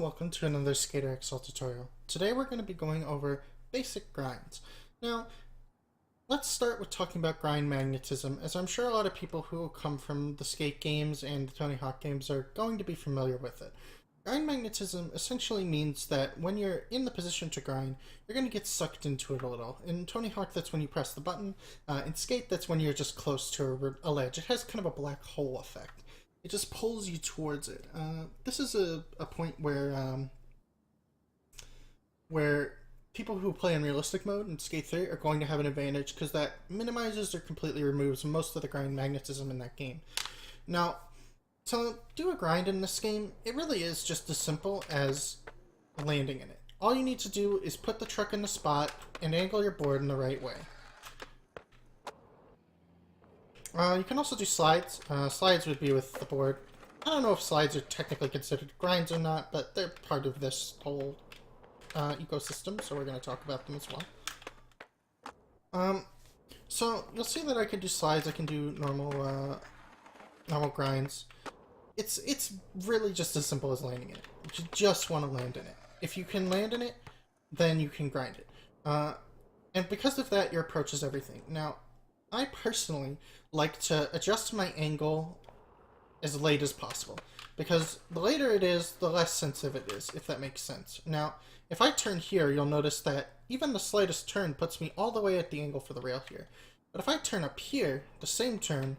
welcome to another Skater XL tutorial. Today we're going to be going over basic grinds. Now, let's start with talking about grind magnetism, as I'm sure a lot of people who come from the skate games and the Tony Hawk games are going to be familiar with it. Grind magnetism essentially means that when you're in the position to grind, you're going to get sucked into it a little. In Tony Hawk, that's when you press the button. In skate, that's when you're just close to a ledge. It has kind of a black hole effect. It just pulls you towards it. This is a point where people who play in realistic mode in Skate 3 are going to have an advantage because that minimizes or completely removes most of the grind magnetism in that game. Now, to do a grind in this game, it really is just as simple as landing in it. All you need to do is put the truck in the spot and angle your board in the right way. You can also do slides. Slides would be with the board. I don't know if slides are technically considered grinds or not, but they're part of this whole ecosystem, so we're going to talk about them as well. So you'll see that I can do slides. I can do normal grinds. It's really just as simple as landing in it. You just want to land in it. If you can land in it, then you can grind it. And because of that, your approach is everything. Now, I personally like to adjust my angle as late as possible, because the later it is, the less sensitive it is, if that makes sense. Now, if I turn here, you'll notice that even the slightest turn puts me all the way at the angle for the rail here. But if I turn up here, the same turn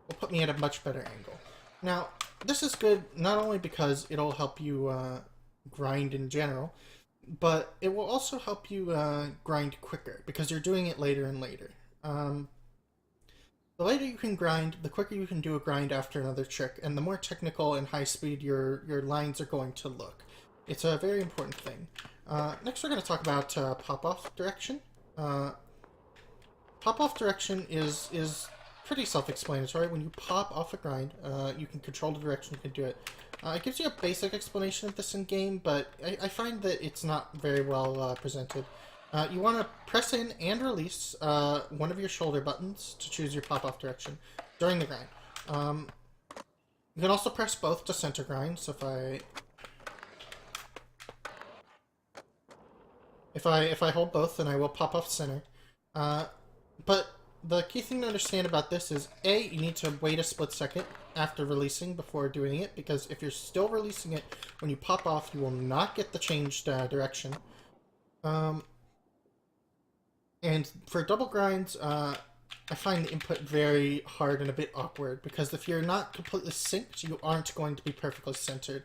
will put me at a much better angle. Now, this is good not only because it'll help you grind in general, but it will also help you grind quicker, because you're doing it later and later. The later you can grind, the quicker you can do a grind after another trick, and the more technical and high speed your lines are going to look. It's a very important thing. Next we're going to talk about pop-off direction. Pop-off direction is pretty self-explanatory. When you pop off a grind, you can control the direction you can do it. It gives you a basic explanation of this in-game, but I find that it's not very well presented. You want to press in and release one of your shoulder buttons to choose your pop-off direction during the grind. You can also press both to center grind, so if I hold both, then I will pop off center. But the key thing to understand about this is, A, you need to wait a split second after releasing before doing it, because if you're still releasing it when you pop off, you will not get the changed direction. And for double grinds, I find the input very hard and a bit awkward, because if you're not completely synced, you aren't going to be perfectly centered.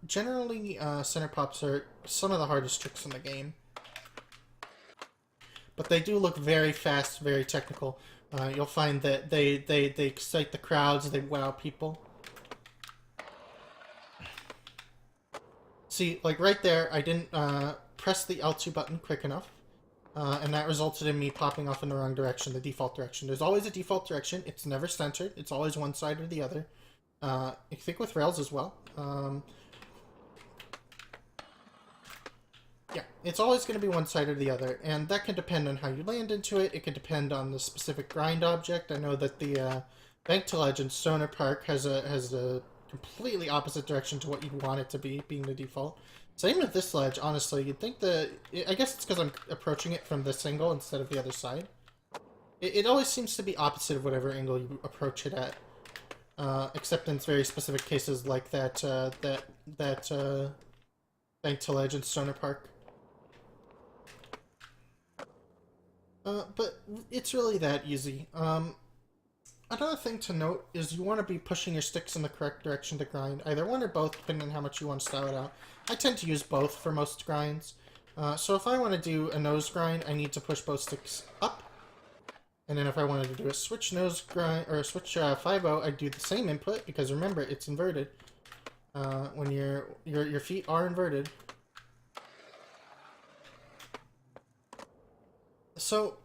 Generally, center pops are some of the hardest tricks in the game. But they do look very fast, very technical. You'll find that they excite the crowds, they wow people. See, like right there, I didn't press the L2 button quick enough. And that resulted in me popping off in the wrong direction, the default direction. There's always a default direction. It's never centered. It's always one side or the other. I think with rails as well. Yeah, it's always going to be one side or the other, and that can depend on how you land into it. It can depend on the specific grind object. I know that the Bank to Ledge in Stoner Park has a completely opposite direction to what you'd want it to be, being the default. Same with this ledge, honestly. You'd think that... I guess it's because I'm approaching it from this angle instead of the other side. It always seems to be opposite of whatever angle you approach it at. Except in very specific cases like that Bank to Ledge in Stoner Park. But it's really that easy. Another thing to note is you want to be pushing your sticks in the correct direction to grind. Either one or both, depending on how much you want to style it out. I tend to use both for most grinds. So if I want to do a nose grind, I need to push both sticks up. And then if I wanted to do a switch nose grind, or a switch 5-0, I'd do the same input, because remember, it's inverted. When your feet are inverted. So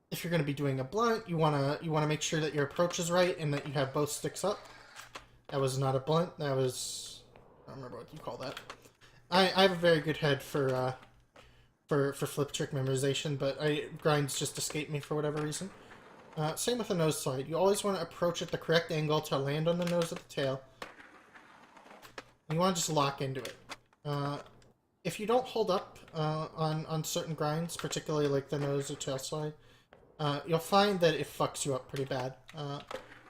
if you're going to be doing a blunt, you wanna make sure that your approach is right and that you have both sticks up. That was not a blunt. That was, I don't remember what you call that. I have a very good head for flip trick memorization, but grinds just escape me for whatever reason. Same with the nose slide. You always want to approach at the correct angle to land on the nose of the tail. And you want to just lock into it. If you don't hold up on certain grinds, particularly like the nose or tail slide, you'll find that it fucks you up pretty bad.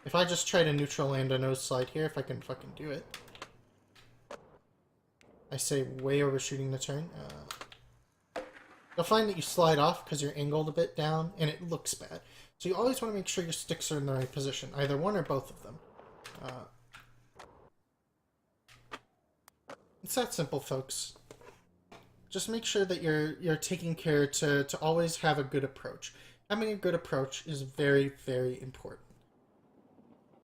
If I just try to neutral land a nose slide here, if I can fucking do it. I say way overshooting the turn. You'll find that you slide off because you're angled a bit down, and it looks bad. So you always want to make sure your sticks are in the right position, either one or both of them. It's that simple, folks. Just make sure that you're taking care to always have a good approach. Having a good approach is very, very important.